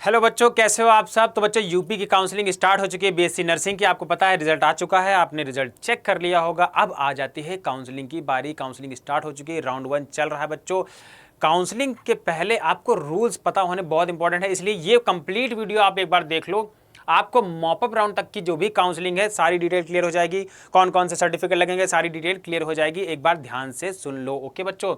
Hello बच्चों, कैसे हो आप सब। तो बच्चों यूपी की काउंसलिंग स्टार्ट हो चुकी है बीएससी नर्सिंग की। आपको पता है रिजल्ट आ चुका है, आपने रिजल्ट चेक कर लिया होगा। अब आ जाती है काउंसलिंग की बारी। काउंसलिंग स्टार्ट हो चुकी है, राउंड 1 चल रहा है बच्चों। काउंसलिंग के पहले आपको रूल्स पता होने बहुत इंपॉर्टेंट है, इसलिए ये कंप्लीट वीडियो आप एक बार देख लो। आपको मॉपअप राउंड तक की जो भी काउंसलिंग है सारी डिटेल क्लियर हो जाएगी। कौन कौन से सर्टिफिकेट लगेंगे सारी डिटेल क्लियर हो जाएगी। एक बार ध्यान से सुन लो, ओके बच्चों।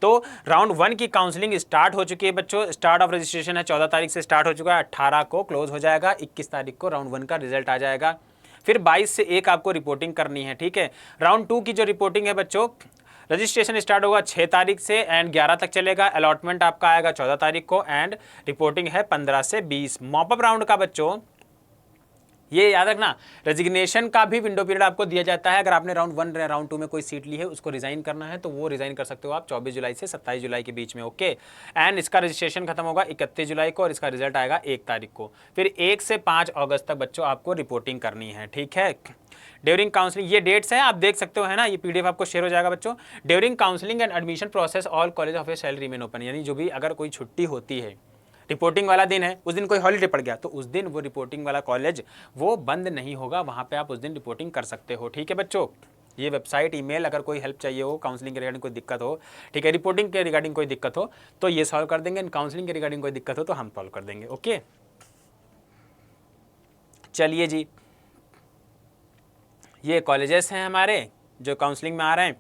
तो राउंड 1 की काउंसलिंग स्टार्ट हो चुकी है बच्चों। स्टार्ट ऑफ रजिस्ट्रेशन है 14 तारीख से स्टार्ट हो चुका है, 18 को क्लोज हो जाएगा, 21 तारीख को राउंड 1 का रिजल्ट आ जाएगा। फिर 22 से 1 आपको रिपोर्टिंग करनी है, ठीक है। राउंड 2 की जो रिपोर्टिंग है बच्चों, रजिस्ट्रेशन स्टार्ट होगा 6 तारीख से एंड 11 तक चलेगा। अलॉटमेंट आपका आएगा 14 तारीख को एंड रिपोर्टिंग है 15 से 20। मॉपअप राउंड का बच्चों ये याद रखना, रेजिग्नेशन का भी विंडो पीरियड आपको दिया जाता है। अगर आपने राउंड 1 राउंड 2 में कोई सीट ली है, उसको रिजाइन करना है तो वो रिजाइन कर सकते हो आप 24 जुलाई से 27 जुलाई के बीच में, ओके। एंड इसका रजिस्ट्रेशन खत्म होगा 31 जुलाई को और इसका रिजल्ट आएगा 1 तारीख को। फिर 1 से 5 अगस्त तक बच्चों आपको रिपोर्टिंग करनी है, ठीक है। ड्यूरिंग काउंसलिंग ये डेट्स हैं, आप देख सकते हो, है ना। ये पीडीएफ आपको शेयर हो जाएगा बच्चों। During counselling and admission process all college of shall remain open, यानी जो भी अगर कोई छुट्टी होती है, रिपोर्टिंग वाला दिन है, उस दिन कोई हॉलीडे पड़ गया तो उस दिन वो रिपोर्टिंग वाला कॉलेज वो बंद नहीं होगा, वहां पे आप उस दिन रिपोर्टिंग कर सकते हो, ठीक है बच्चों। ये वेबसाइट, ईमेल, अगर कोई हेल्प चाहिए हो, काउंसलिंग के रिगार्डिंग कोई दिक्कत हो, ठीक है, रिपोर्टिंग के रिगार्डिंग कोई दिक्कत हो तो ये सॉल्व कर देंगे। काउंसलिंग के रिगार्डिंग कोई दिक्कत हो तो हम सॉल्व कर देंगे, ओके। चलिए जी, ये कॉलेजेस हैं हमारे जो काउंसलिंग में आ रहे हैं।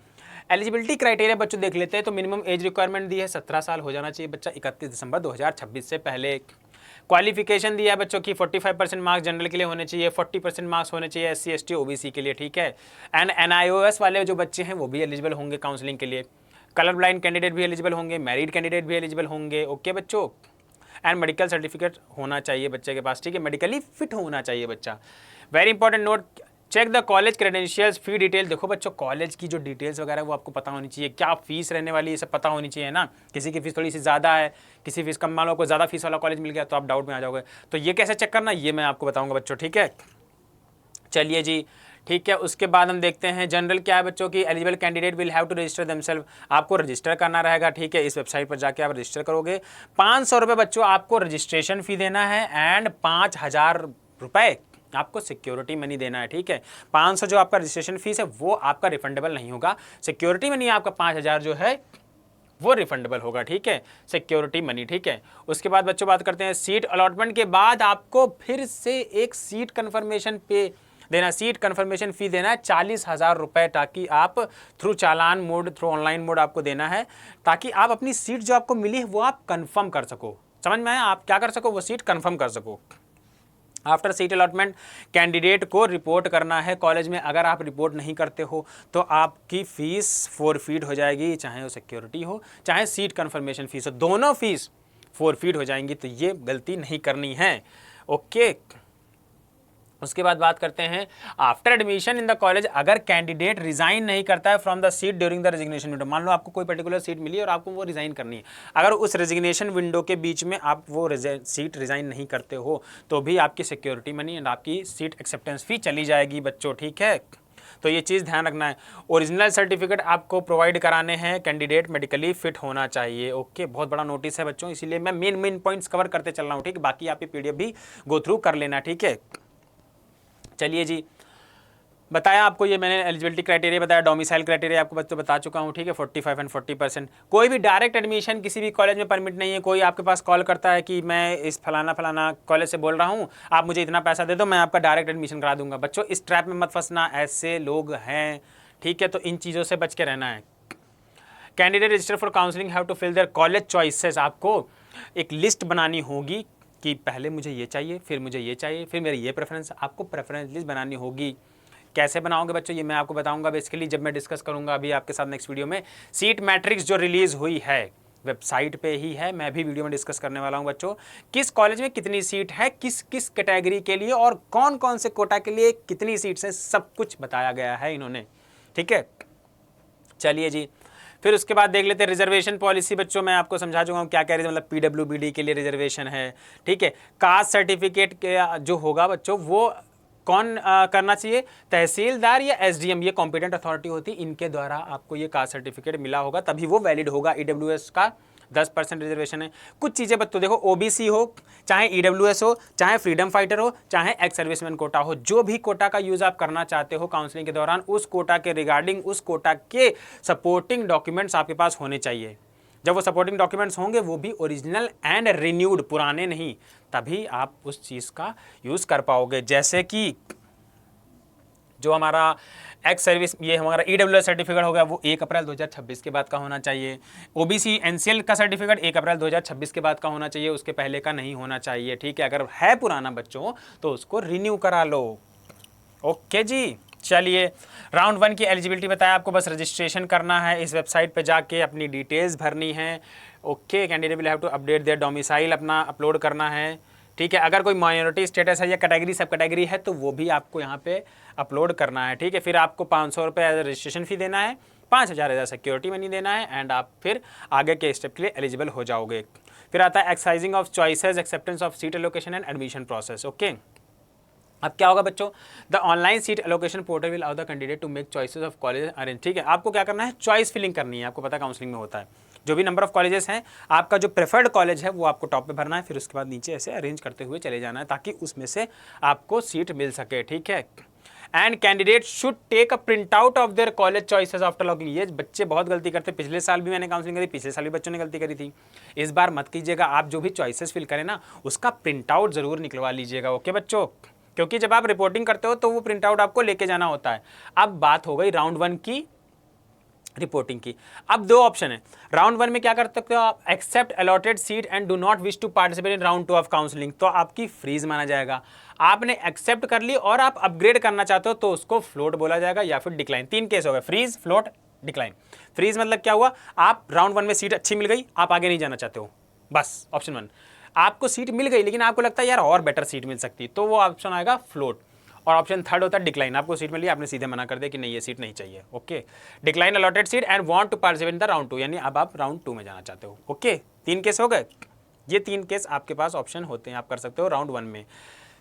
एलिजिबिलिटी क्राइटेरिया बच्चों देख लेते हैं। तो मिनिमम एज रिक्वायरमेंट दी है 17 साल हो जाना चाहिए बच्चा 31 दिसंबर 2026 से पहले। क्वालिफिकेशन दिया है बच्चों की 45% मार्क्स जनरल के लिए होने चाहिए, 40% मार्क्स होने चाहिए SC ST OBC के लिए, ठीक है। एंड NIOS वाले जो बच्चे हैं वो भी एलिजिबल होंगे काउंसलिंग के लिए। कलर ब्लाइंड कैंडिडेट भी एलिजिबल होंगे, मैरिड कैंडिडेट भी एलिजिबल होंगे, ओके बच्चों। एंड मेडिकल सर्टिफिकेट होना चाहिए बच्चे के पास, ठीक है, मेडिकली फिट होना चाहिए बच्चा। Very important note, check the college credentials fee detail. देखो बच्चों कॉलेज की जो डिटेल्स वगैरह वो आपको पता होनी चाहिए, क्या फीस रहने वाली है, ये सब पता होनी चाहिए ना। किसी की फीस थोड़ी सी ज़्यादा है, किसी फीस कम, मान लो आपको ज़्यादा फीस वाला कॉलेज मिल गया तो आप डाउट में आ जाओगे। तो ये कैसे चेक करना ये मैं आपको बताऊँगा बच्चों, ठीक है। चलिए जी, ठीक है। उसके बाद हम देखते हैं जनरल क्या है बच्चों की। Eligible candidate will have to register themselves, आपको रजिस्टर करना रहेगा, ठीक है। इस वेबसाइट पर जाके आप रजिस्टर करोगे। 500 रुपये बच्चों आपको रजिस्ट्रेशन फ़ी देना है एंड 5000 रुपये आपको सिक्योरिटी मनी देना है, ठीक है। 500 जो आपका रजिस्ट्रेशन फीस है वो आपका रिफंडेबल नहीं होगा। सिक्योरिटी मनी आपका 5000 जो है वो रिफंडेबल होगा, ठीक है, सिक्योरिटी मनी, ठीक है। उसके बाद बच्चों बात करते हैं सीट अलॉटमेंट के बाद आपको फिर से एक सीट कन्फर्मेशन पे देना, सीट कन्फर्मेशन फ़ी देना है 40,000 रुपये, ताकि आप थ्रू चालान मोड, थ्रू ऑनलाइन मोड आपको देना है, ताकि आप अपनी सीट जो आपको मिली है वो आप कन्फर्म कर सको। समझ में आया, आप क्या कर सको, वो सीट कन्फर्म कर सको। आफ्टर सीट अलॉटमेंट कैंडिडेट को रिपोर्ट करना है कॉलेज में। अगर आप रिपोर्ट नहीं करते हो तो आपकी फ़ीस फोरफीट हो जाएगी, चाहे वो सिक्योरिटी हो चाहे सीट कन्फर्मेशन फीस हो, दोनों फीस फोरफीट हो जाएंगी। तो ये गलती नहीं करनी है, ओके। उसके बाद बात करते हैं after admission in the college, अगर कैंडिडेट रिजाइन नहीं करता है from the seat during the resignation window. मान लो आपको कोई पर्टिकुलर सीट मिली है और आपको वो रिजाइन करनी है, अगर उस रेजिग्नेशन विंडो के बीच में आप वो सीट रिजाइन नहीं करते हो तो भी आपकी सिक्योरिटी मनी एंड आपकी सीट एक्सेप्टेंस फी चली जाएगी बच्चों, ठीक है। तो ये चीज़ ध्यान रखना है। ओरिजिनल सर्टिफिकेट आपको प्रोवाइड कराने हैं, कैंडिडेट मेडिकली फिट होना चाहिए, ओके। बहुत बड़ा नोटिस है बच्चों, इसीलिए मैं मेन पॉइंट्स कवर करते चल रहा हूँ, ठीक है। बाकी आप ये PDF भी गो थ्रू कर लेना, ठीक है। चलिए जी, बताया आपको ये मैंने एलिजिबिलिटी क्राइटेरिया बताया, डोमिसाइल क्राइटेरिया आपको बच्चों बता चुका हूँ, ठीक है। 45 एंड 40%। कोई भी डायरेक्ट एडमिशन किसी भी कॉलेज में परमिट नहीं है। कोई आपके पास कॉल करता है कि मैं इस फलाना कॉलेज से बोल रहा हूँ, आप मुझे इतना पैसा दे दो, मैं आपका डायरेक्ट एडमिशन करा दूंगा। बच्चों इस ट्रैप में मत फंसना, ऐसे लोग हैं, ठीक है। तो इन चीज़ों से बच के रहना है। Candidate register for counselling have to fill their college choices, आपको एक लिस्ट बनानी होगी कि पहले मुझे ये चाहिए, फिर मुझे ये चाहिए, फिर मेरी ये प्रेफरेंस, आपको प्रेफरेंस लिस्ट बनानी होगी। कैसे बनाओगे बच्चों ये मैं आपको बताऊंगा बेसिकली जब मैं डिस्कस करूंगा अभी आपके साथ नेक्स्ट वीडियो में। सीट मैट्रिक्स जो रिलीज हुई है वेबसाइट पे ही है, मैं भी वीडियो में डिस्कस करने वाला हूं बच्चों। किस कॉलेज में कितनी सीट है, किस किस कैटेगरी के लिए और कौन कौन से कोटा के लिए कितनी सीट्स हैं, सब कुछ बताया गया है इन्होंने, ठीक है। चलिए जी, फिर उसके बाद देख लेते हैं रिजर्वेशन पॉलिसी। बच्चों मैं आपको समझा चुका हूँ क्या कह रही है, मतलब PWBD के लिए रिजर्वेशन है, ठीक है। कास्ट सर्टिफिकेट के जो होगा बच्चों वो कौन करना चाहिए, तहसीलदार या SDM, ये कॉम्पिटेंट अथॉरिटी होती है, इनके द्वारा आपको ये कास्ट सर्टिफिकेट मिला होगा तभी वो वैलिड होगा। EWS का 10% रिजर्वेशन है। कुछ चीज़ें बच्चों देखो, ओबीसी हो, चाहे ईडब्ल्यूएस हो, चाहे फ्रीडम फाइटर हो, चाहे एक्स सर्विसमैन कोटा हो, जो भी कोटा का यूज़ आप करना चाहते हो काउंसलिंग के दौरान, उस कोटा के रिगार्डिंग, उस कोटा के सपोर्टिंग डॉक्यूमेंट्स आपके पास होने चाहिए। जब वो सपोर्टिंग डॉक्यूमेंट्स होंगे वो भी ओरिजिनल एंड रिन्यूड, पुराने नहीं, तभी आप उस चीज़ का यूज़ कर पाओगे। जैसे कि जो हमारा एक्स सर्विस, ये हमारा ईडब्ल्यूएस सर्टिफिकेट हो गया, वो 1 अप्रैल 2026 के बाद का होना चाहिए। ओबीसी एनसीएल का सर्टिफिकेट 1 अप्रैल 2026 के बाद का होना चाहिए, उसके पहले का नहीं होना चाहिए। ठीक है, अगर है पुराना बच्चों तो उसको रिन्यू करा लो। ओके जी, चलिए राउंड 1 की एलिजिबिलिटी बताया आपको, बस रजिस्ट्रेशन करना है, इस वेबसाइट पे जाके अपनी डिटेल्स भरनी है। Okay, candidate will have to update their domicile, अपना अपलोड करना है। ठीक है, अगर कोई माइनॉरिटी स्टेटस है या कैटेगरी सब कैटेगरी है तो वो भी आपको यहाँ पे अपलोड करना है। ठीक है, फिर आपको 500 रुपये एज रजिस्ट्रेशन फ़ी देना है, 5,000 एज सिक्योरिटी मनी देना है, एंड आप फिर आगे के स्टेप के लिए एलिजिबल हो जाओगे। फिर आता है exercising of choices, acceptance of seat allocation and admission process. Okay, अब क्या होगा बच्चों, the online seat allocation portal will allow the candidate to make choices of college arrange. ठीक है, आपको क्या करना है, चॉइस फिलिंग करनी है। आपको पता है काउंसलिंग में होता है, जो भी नंबर ऑफ कॉलेजेस हैं, आपका जो प्रेफर्ड कॉलेज है वो आपको टॉप पे भरना है, फिर उसके बाद नीचे ऐसे अरेंज करते हुए चले जाना है ताकि उसमें से आपको सीट मिल सके। ठीक है, and candidate should take a print out of their college choices after logging. ये बच्चे बहुत गलती करते हैं, पिछले साल भी मैंने काउंसलिंग करी, पिछले साल भी बच्चों ने गलती करी थी, इस बार मत कीजिएगा। आप जो भी चॉइसेस फिल करें ना, उसका प्रिंट आउट जरूर निकलवा लीजिएगा। ओके बच्चों, क्योंकि जब आप रिपोर्टिंग करते हो तो वो प्रिंट आउट आपको लेके जाना होता है। अब बात हो गई राउंड 1 की रिपोर्टिंग की। अब 2 ऑप्शन है राउंड 1 में, क्या कर सकते हो आप, accept allotted seat and do not wish to participate in round 2 of counselling, तो आपकी फ्रीज माना जाएगा। आपने एक्सेप्ट कर ली और आप अपग्रेड करना चाहते हो तो उसको फ्लोट बोला जाएगा या फिर डिक्लाइन। 3 केस हो गए, फ्रीज, फ्लोट, डिक्लाइन। फ्रीज मतलब क्या हुआ, आप राउंड 1 में सीट अच्छी मिल गई, आप आगे नहीं जाना चाहते हो, बस ऑप्शन 1। आपको सीट मिल गई लेकिन आपको लगता है यार और बेटर सीट मिल सकती, तो वो ऑप्शन आएगा फ्लोट। और ऑप्शन 3 होता है डिक्लाइन, आपको सीट मिली, आपने सीधे मना कर दिया कि नहीं ये सीट नहीं चाहिए। Okay, decline allotted seat and want to participate in the round 2, यानी अब आप राउंड 2 में जाना चाहते हो। ओके, 3 केस हो गए, ये 3 केस आपके पास ऑप्शन होते हैं, आप कर सकते हो राउंड 1 में।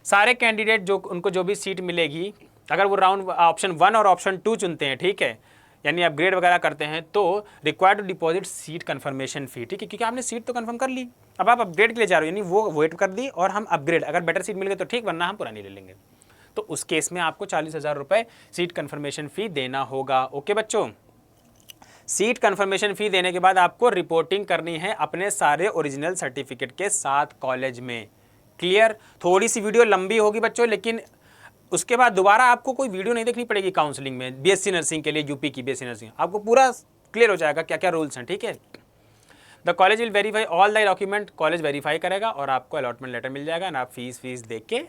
सारे कैंडिडेट जो उनको जो भी सीट मिलेगी, अगर वो राउंड ऑप्शन 1 और ऑप्शन 2 चुनते हैं, ठीक है, यानी अपग्रेड वगैरह करते हैं, तो required to deposit seat confirmation fee. ठीक है, क्योंकि आपने सीट तो कन्फर्म कर ली, अब आप अपग्रेड के लिए जा रहे हो, यानी वो वेट कर दी और हम अपग्रेड, अगर बेटर सीट मिल गई तो ठीक, वरना हम पुरानी ले लेंगे। तो उस केस में आपको 40,000 रुपये सीट कन्फर्मेशन फ़ी देना होगा। ओके बच्चों, सीट कन्फर्मेशन फ़ी देने के बाद आपको रिपोर्टिंग करनी है अपने सारे ओरिजिनल सर्टिफिकेट के साथ कॉलेज में। क्लियर, थोड़ी सी वीडियो लंबी होगी बच्चों, लेकिन उसके बाद दोबारा आपको कोई वीडियो नहीं देखनी पड़ेगी काउंसलिंग में। बीएससी नर्सिंग के लिए, यूपी की बीएससी नर्सिंग, आपको पूरा क्लियर हो जाएगा क्या क्या रूल्स हैं। ठीक है, the college will verify all the document, college verify करेगा और आपको अलॉटमेंट लेटर मिल जाएगा, ना आप फीस दे के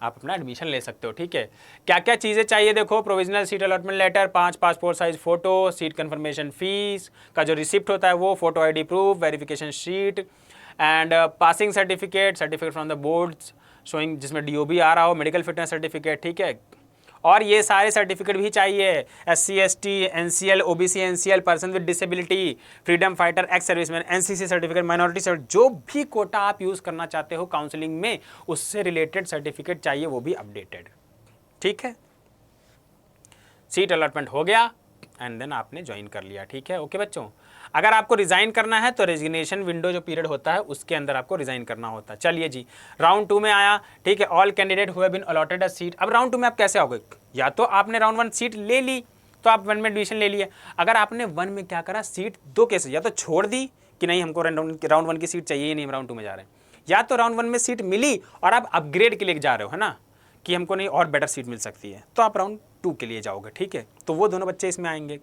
आप अपना एडमिशन ले सकते हो। ठीक है, क्या क्या चीज़ें चाहिए देखो, provisional seat allotment letter, 5 passport size photo, seat confirmation fees का जो रिसिप्ट होता है वो, photo ID proof, verification sheet and passing certificate, certificate from the boards showing, जिसमें DOB आ रहा हो, मेडिकल फिटनेस सर्टिफिकेट। ठीक है, और ये सारे सर्टिफिकेट भी चाहिए, SC ST NCL OBC NCL, person with disability, freedom fighter, ex serviceman, NCC certificate, minority certificate, जो भी कोटा आप यूज़ करना चाहते हो काउंसलिंग में, उससे रिलेटेड सर्टिफिकेट चाहिए, वो भी अपडेटेड। ठीक है, सीट अलॉटमेंट हो गया एंड देन आपने ज्वाइन कर लिया। ठीक है, ओके बच्चों, अगर आपको रिज़ाइन करना है तो रेजिग्नेशन विंडो जो पीरियड होता है उसके अंदर आपको रिज़ाइन करना होता है। चलिए जी, राउंड 2 में आया। ठीक है, all candidate who have been allotted a seat. अब राउंड 2 में आप कैसे आओगे, या तो आपने राउंड 1 सीट ले ली तो आप 1 में एडमिशन ले लिए, अगर आपने 1 में क्या करा, सीट 2 केस, या तो छोड़ दी कि नहीं हमको राउंड 1 की सीट चाहिए ही नहीं, हम राउंड 2 में जा रहे हैं, या तो राउंड 1 में सीट मिली और आप अपग्रेड के लिए जा रहे हो, है ना, कि हमको नहीं और बेटर सीट मिल सकती है, तो आप राउंड 2 के लिए जाओगे। ठीक है, तो वो दोनों बच्चे इसमें आएंगे।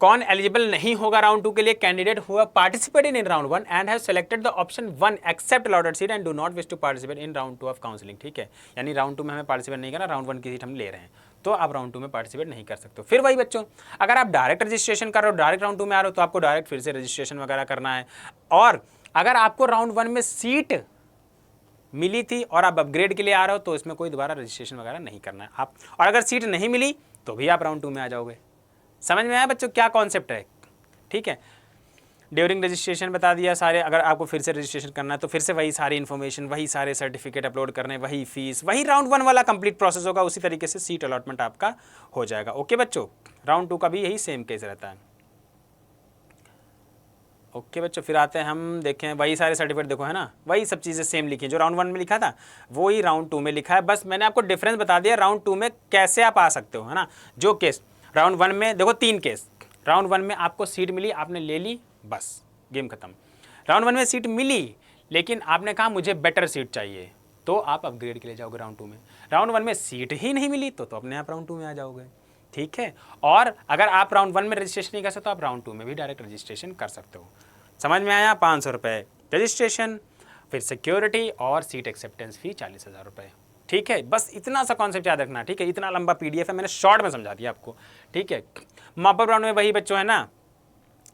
कौन एलिजिबल नहीं होगा राउंड 2 के लिए, candidate who participated in round 1 and have selected the option 1 accept allotted seat and do not wish to participate in round 2 of counselling. ठीक है, यानी राउंड 2 में हमें पार्टिसिपेट नहीं करना, राउंड 1 की सीट हम ले रहे हैं, तो आप राउंड 2 में पार्टिसिपेट नहीं कर सकते हो। फिर वही बच्चों, अगर आप डायरेक्ट रजिस्ट्रेशन कर रहे हो, डायरेक्ट राउंड 2 में आ रहे हो, तो आपको डायरेक्ट फिर से रजिस्ट्रेशन वगैरह करना है। और अगर आपको राउंड 1 में सीट मिली थी और आप अपग्रेड के लिए आ रहे हो, तो इसमें कोई दोबारा रजिस्ट्रेशन वगैरह नहीं करना है आप, और अगर सीट नहीं मिली तो भी आप राउंड 2 में आ जाओगे। समझ में आया बच्चों क्या कॉन्सेप्ट है। ठीक है, ड्यूरिंग रजिस्ट्रेशन बता दिया सारे, अगर आपको फिर से रजिस्ट्रेशन करना है तो फिर से वही सारी इन्फॉर्मेशन, वही सारे सर्टिफिकेट अपलोड करने, वही फीस, वही राउंड 1 वाला कंप्लीट प्रोसेस होगा, उसी तरीके से सीट अलॉटमेंट आपका हो जाएगा। ओके बच्चों, राउंड 2 का भी यही सेम केस रहता है। ओके बच्चों, फिर आते हैं हम देखें वही सारे सर्टिफिकेट, देखो है ना, वही सब चीज़ें सेम लिखी जो राउंड 1 में लिखा था वो ही राउंड 2 में लिखा है, बस मैंने आपको डिफरेंस बता दिया राउंड 2 में कैसे आप आ सकते हो, है ना। जो केस राउंड 1 में देखो 3 केस, राउंड 1 में आपको सीट मिली, आपने ले ली, बस गेम खत्म। राउंड 1 में सीट मिली लेकिन आपने कहा मुझे बेटर सीट चाहिए, तो आप अपग्रेड के लिए जाओगे राउंड 2 में। राउंड 1 में सीट ही नहीं मिली तो अपने आप राउंड 2 में आ जाओगे, ठीक है। और अगर आप राउंड 1 में रजिस्ट्रेशन नहीं कर सकते तो आप राउंड 2 में भी डायरेक्ट रजिस्ट्रेशन कर सकते हो। समझ में आया? 500 रुपये रजिस्ट्रेशन, फिर सिक्योरिटी और सीट एक्सेप्टेंस फी 40,000 रुपये, ठीक है। बस इतना सा कॉन्सेप्ट याद रखना, ठीक है। इतना लंबा पीडीएफ है, मैंने शॉर्ट में समझा दिया आपको, ठीक है। मॉपअप राउंड में वही बच्चों है ना,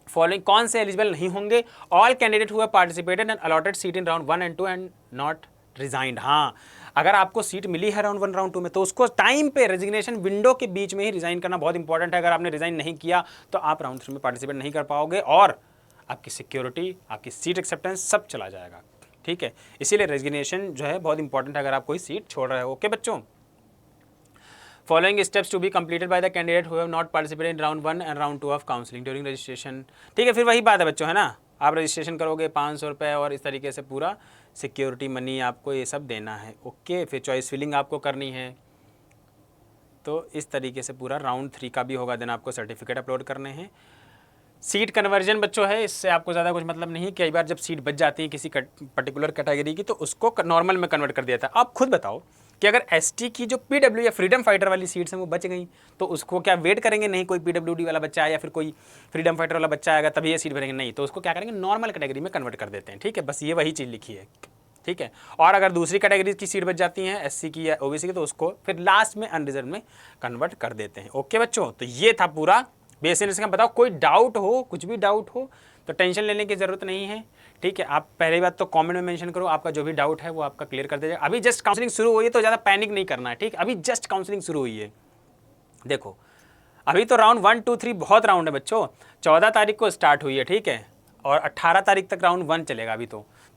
फॉलोइंग कौन से एलिजिबल नहीं होंगे, all candidate who have participated and allotted seat in round 1 and 2 and not resigned. हाँ, अगर आपको सीट मिली है राउंड 1 राउंड 2 में तो उसको टाइम पे रेजिग्नेशन विंडो के बीच में ही रिजाइन करना बहुत इंपॉर्टेंट है। अगर आपने रिजाइन नहीं किया तो आप राउंड 3 में पार्टिसिपेट नहीं कर पाओगे और आपकी सिक्योरिटी, आपकी सीट एक्सेप्टेंस सब चला जाएगा, ठीक है। इसीलिए रेजिग्नेशन जो है बहुत इंपॉर्टेंट है अगर आप कोई सीट छोड़ रहे हो। ओके बच्चों, following steps to be completed by the candidate who have not participated in round 1 and round 2 of counselling during registration, ठीक है। फिर वही बात है बच्चों, है ना, आप रजिस्ट्रेशन करोगे 500 रुपये और इस तरीके से पूरा सिक्योरिटी मनी आपको ये सब देना है, ओके। फिर चॉइस फिलिंग आपको करनी है, तो इस तरीके से पूरा राउंड 3 का भी होगा, देन आपको सर्टिफिकेट अपलोड करने हैं। सीट कन्वर्जन बच्चों है, इससे आपको ज़्यादा कुछ मतलब नहीं है। कई बार जब सीट बच जाती है किसी पर्टिकुलर कैटेगरी की तो उसको नॉर्मल में कन्वर्ट कर दिया था। आप खुद बताओ कि अगर एसटी की जो पीडब्ल्यू या फ्रीडम फाइटर वाली सीट्स हैं वो बच गई तो उसको क्या वेट करेंगे? नहीं, कोई पीडब्ल्यूडी वाला बच्चा आया या फिर कोई फ्रीडम फाइटर वाला बच्चा आएगा तभी ये सीट भरेंगे, नहीं, तो उसको क्या करेंगे, नॉर्मल कैटेगरी में कन्वर्ट कर देते हैं, ठीक है। बस ये वही चीज़ लिखी है, ठीक है। और अगर दूसरी कैटेगरी की सीट बच जाती हैं एससी की या ओबीसी की तो उसको फिर लास्ट में अनरिजर्व में कन्वर्ट कर देते हैं। ओके बच्चों, तो ये था पूरा बेसिक। इसका बताओ कोई डाउट हो, कुछ भी डाउट हो तो टेंशन लेने की ज़रूरत नहीं है, ठीक है। आप पहली बात तो कमेंट में मेंशन करो, आपका जो भी डाउट है वो आपका क्लियर कर दीजिएगा। अभी जस्ट काउंसलिंग शुरू हुई है तो ज़्यादा पैनिक नहीं करना है, ठीक है। अभी जस्ट काउंसलिंग शुरू हुई है, देखो अभी तो राउंड 1 2 3 बहुत राउंड है बच्चों। 14 तारीख को स्टार्ट हुई है, ठीक है, और 18 तारीख तक राउंड 1 चलेगा अभी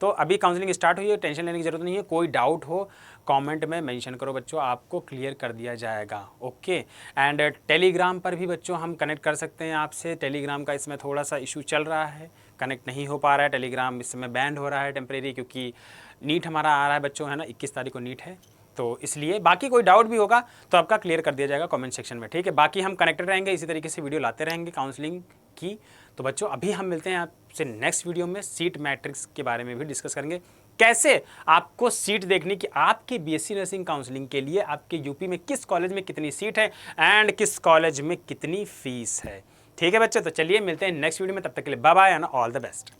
तो अभी काउंसलिंग स्टार्ट हुई है, टेंशन लेने की जरूरत नहीं है। कोई डाउट हो कमेंट में मेंशन करो बच्चों, आपको क्लियर कर दिया जाएगा, ओके। एंड टेलीग्राम पर भी बच्चों हम कनेक्ट कर सकते हैं आपसे। टेलीग्राम का इसमें थोड़ा सा इशू चल रहा है, कनेक्ट नहीं हो पा रहा है, टेलीग्राम इस समय बैंड हो रहा है टेम्परेरी, क्योंकि नीट हमारा आ रहा है बच्चों, है ना, 21 तारीख को नीट है, तो इसलिए। बाकी कोई डाउट भी होगा तो आपका क्लियर कर दिया जाएगा कमेंट सेक्शन में, ठीक है। बाकी हम कनेक्टेड रहेंगे, इसी तरीके से वीडियो लाते रहेंगे काउंसलिंग की। तो बच्चों अभी हम मिलते हैं आपसे नेक्स्ट वीडियो में, सीट मैट्रिक्स के बारे में भी डिस्कस करेंगे, कैसे आपको सीट देखनी कि आपकी बीएससी नर्सिंग काउंसलिंग के लिए आपके यूपी में किस कॉलेज में कितनी सीट है एंड किस कॉलेज में कितनी फीस है, ठीक है बच्चों। तो चलिए मिलते हैं नेक्स्ट वीडियो में, तब तक के लिए bye bye and all the best.